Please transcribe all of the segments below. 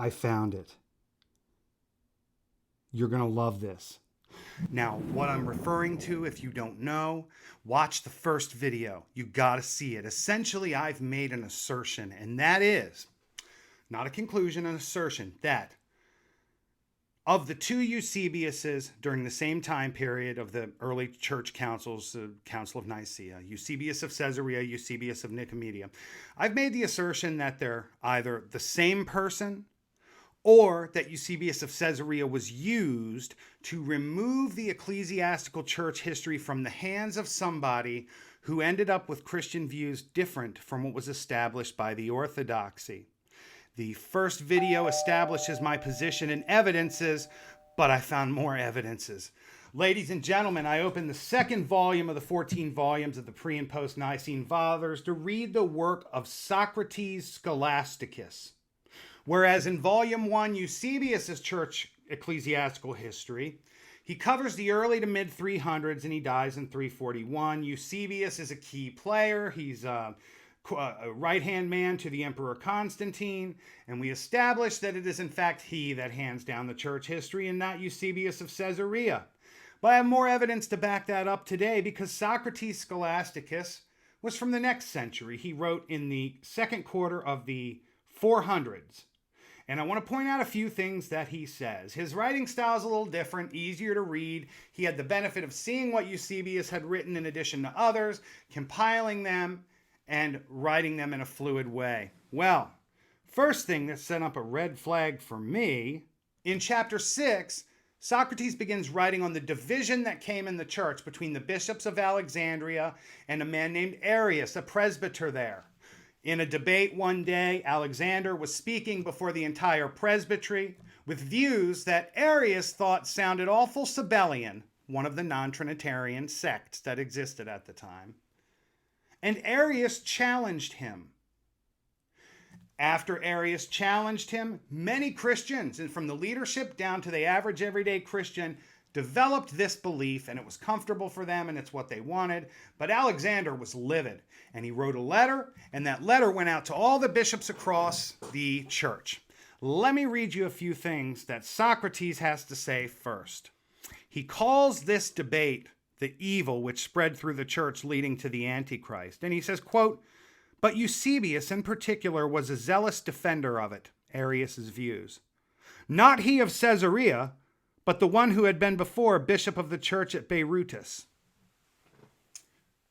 I found it. You're going to love this. Now, what I'm referring to, if you don't know, watch the first video. You got to see it. Essentially, I've made an assertion, and that is, not a conclusion, an assertion, that of the two Eusebiuses during the same time period of the early church councils, the Council of Nicaea, Eusebius of Caesarea, Eusebius of Nicomedia, I've made the assertion that they're either the same person or that Eusebius of Caesarea was used to remove the ecclesiastical church history from the hands of somebody who ended up with Christian views different from what was established by the orthodoxy. The first video establishes my position and evidences, but I found more evidences. Ladies and gentlemen, I opened the second volume of the 14 volumes of the pre- and post-Nicene Fathers to read the work of Socrates Scholasticus. Whereas in volume 1, Eusebius' church ecclesiastical history, he covers the early to mid 300s and he dies in 341. Eusebius is a key player. He's a right-hand man to the Emperor Constantine, and we establish that it is in fact he that hands down the church history and not Eusebius of Caesarea. But I have more evidence to back that up today because Socrates Scholasticus was from the next century. He wrote in the second quarter of the 400s. And I want to point out a few things that he says. His writing style is a little different, easier to read. He had the benefit of seeing what Eusebius had written in addition to others, compiling them, and writing them in a fluid way. Well, first thing that set up a red flag for me, in chapter 6, Socrates begins writing on the division that came in the church between the bishops of Alexandria and a man named Arius, a presbyter there. In a debate one day, Alexander was speaking before the entire presbytery with views that Arius thought sounded awful Sabellian, one of the non-Trinitarian sects that existed at the time. And Arius challenged him. After Arius challenged him, many Christians, and from the leadership down to the average everyday Christian, developed this belief, and it was comfortable for them, and it's what they wanted. But Alexander was livid, and he wrote a letter, and that letter went out to all the bishops across the church. Let me read you a few things that Socrates has to say first. He calls this debate the evil which spread through the church leading to the Antichrist. And he says, quote, "But Eusebius in particular was a zealous defender of it," Arius's views. "Not he of Caesarea, but the one who had been before bishop of the church at Beirut."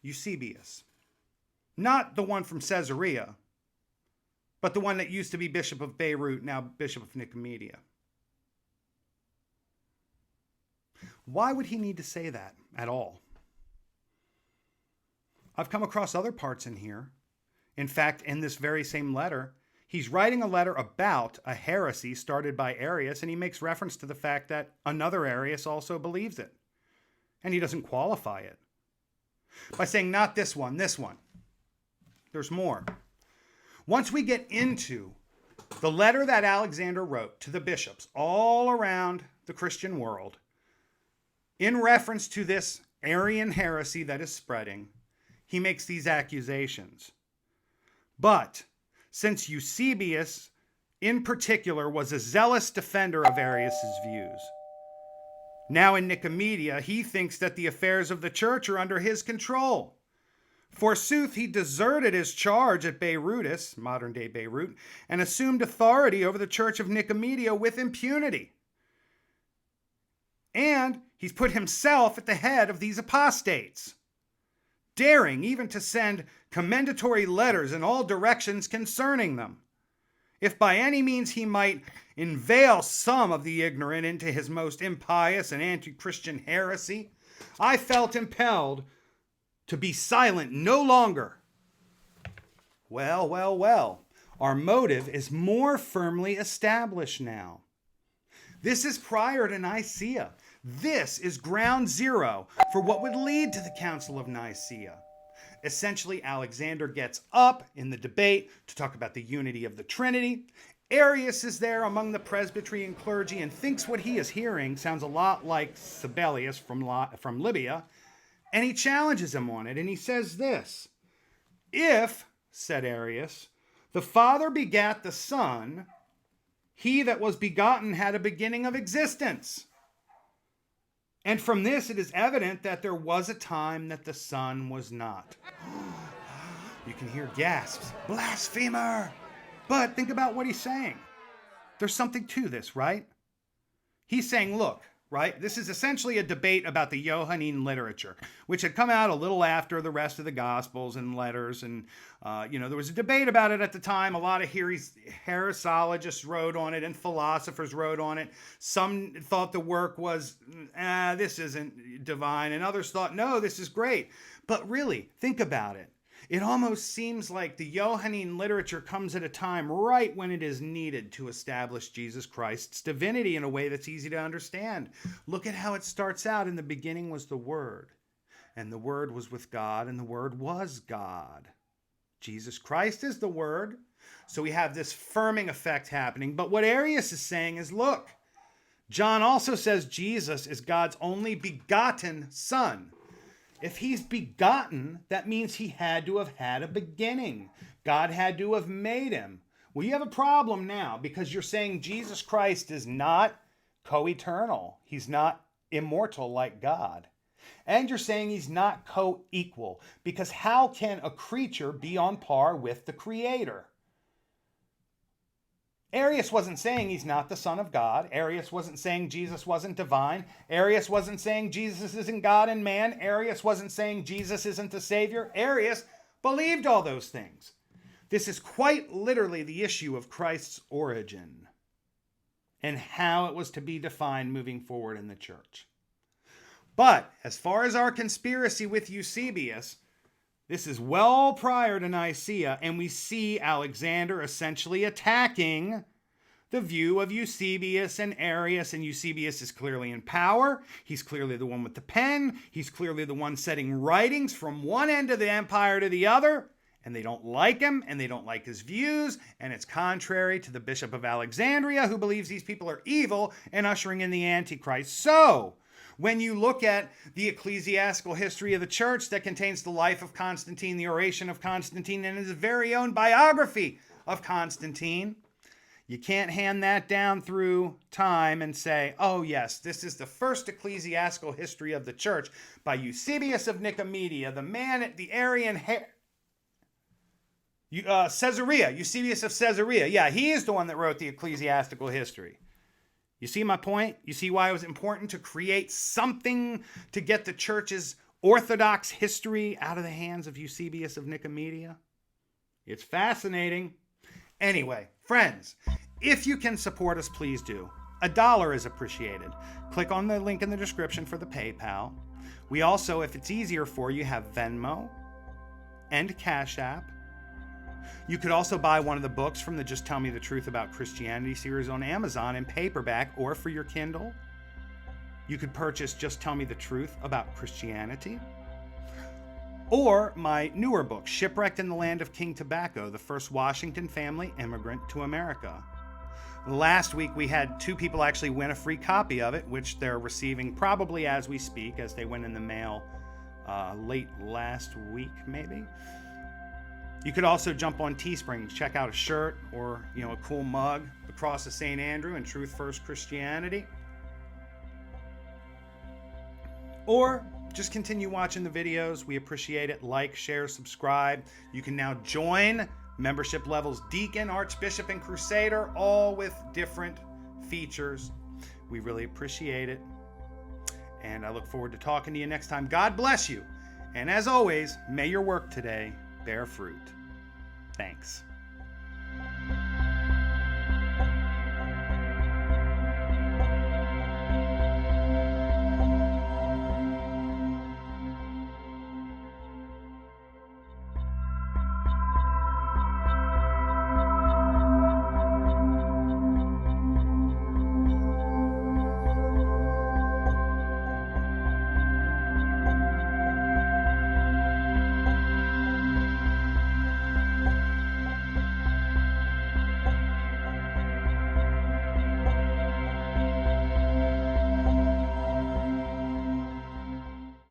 Eusebius. Not the one from Caesarea, but the one that used to be bishop of Beirut, now bishop of Nicomedia. Why would he need to say that at all? I've come across other parts in here. In fact, in this very same letter, he's writing a letter about a heresy started by Arius, and he makes reference to the fact that another Arius also believes it. And he doesn't qualify it by saying, not this one, this one. There's more. Once we get into the letter that Alexander wrote to the bishops all around the Christian world, in reference to this Arian heresy that is spreading, he makes these accusations. But since Eusebius, in particular, was a zealous defender of Arius's views, now in Nicomedia, he thinks that the affairs of the church are under his control. Forsooth, he deserted his charge at Beirut, modern-day Beirut, and assumed authority over the church of Nicomedia with impunity. And he's put himself at the head of these apostates, daring even to send commendatory letters in all directions concerning them. If by any means he might inveigle some of the ignorant into his most impious and anti-Christian heresy, I felt impelled to be silent no longer. Well, well, well. Our motive is more firmly established now. This is prior to Nicaea. This is ground zero for what would lead to the Council of Nicaea. Essentially, Alexander gets up in the debate to talk about the unity of the Trinity. Arius is there among the presbytery and clergy and thinks what he is hearing sounds a lot like Sabellius from Libya, and he challenges him on it, and he says this: "If," said Arius, "the Father begat the Son, He that was begotten had a beginning of existence. And from this it is evident that there was a time that the Son was not. You can hear gasps. Blasphemer! But think about what he's saying. There's something to this, right? He's saying, look, right? This is essentially a debate about the Johannine literature, which had come out a little after the rest of the Gospels and letters. And, there was a debate about it at the time. A lot of heresiologists wrote on it and philosophers wrote on it. Some thought the work was, this isn't divine. And others thought, no, this is great. But really, think about it. It almost seems like the Johannine literature comes at a time right when it is needed to establish Jesus Christ's divinity in a way that's easy to understand. Look at how it starts out. In the beginning was the Word, and the Word was with God, and the Word was God. Jesus Christ is the Word. So we have this firming effect happening. But what Arius is saying is, look, John also says Jesus is God's only begotten Son. If he's begotten, that means he had to have had a beginning. God had to have made him. Well, you have a problem now because you're saying Jesus Christ is not co-eternal. He's not immortal like God. And you're saying he's not co-equal because how can a creature be on par with the Creator? Arius wasn't saying he's not the Son of God. Arius wasn't saying Jesus wasn't divine. Arius wasn't saying Jesus isn't God and man. Arius wasn't saying Jesus isn't the Savior. Arius believed all those things. This is quite literally the issue of Christ's origin and how it was to be defined moving forward in the church. But as far as our conspiracy with Eusebius, this is well prior to Nicaea, and we see Alexander essentially attacking the view of Eusebius and Arius, and Eusebius is clearly in power. He's clearly the one with the pen. He's clearly the one setting writings from one end of the empire to the other, and they don't like him, and they don't like his views, and it's contrary to the Bishop of Alexandria, who believes these people are evil and ushering in the Antichrist. So, when you look at the ecclesiastical history of the church that contains the life of Constantine, the oration of Constantine, and his very own biography of Constantine, you can't hand that down through time and say, oh yes, this is the first ecclesiastical history of the church by Eusebius of Nicomedia, the man at the Arian Caesarea, Eusebius of Caesarea. Yeah, he is the one that wrote the ecclesiastical history. You see my point? You see why it was important to create something to get the church's orthodox history out of the hands of Eusebius of Nicomedia? It's fascinating. Anyway, friends, if you can support us, please do. $1 is appreciated. Click on the link in the description for the PayPal. We also, if it's easier for you, have Venmo and Cash App. You could also buy one of the books from the Just Tell Me the Truth About Christianity series on Amazon in paperback or for your Kindle. You could purchase Just Tell Me the Truth About Christianity. Or my newer book, Shipwrecked in the Land of King Tobacco, the first Washington family immigrant to America. Last week we had 2 people actually win a free copy of it, which they're receiving probably as we speak, as they went in the mail late last week maybe. You could also jump on Teespring, check out a shirt or, a cool mug, the Cross of St. Andrew and Truth First Christianity. Or just continue watching the videos. We appreciate it. Like, share, subscribe. You can now join membership levels Deacon, Archbishop, and Crusader, all with different features. We really appreciate it. And I look forward to talking to you next time. God bless you. And as always, may your work today bear fruit. Thanks.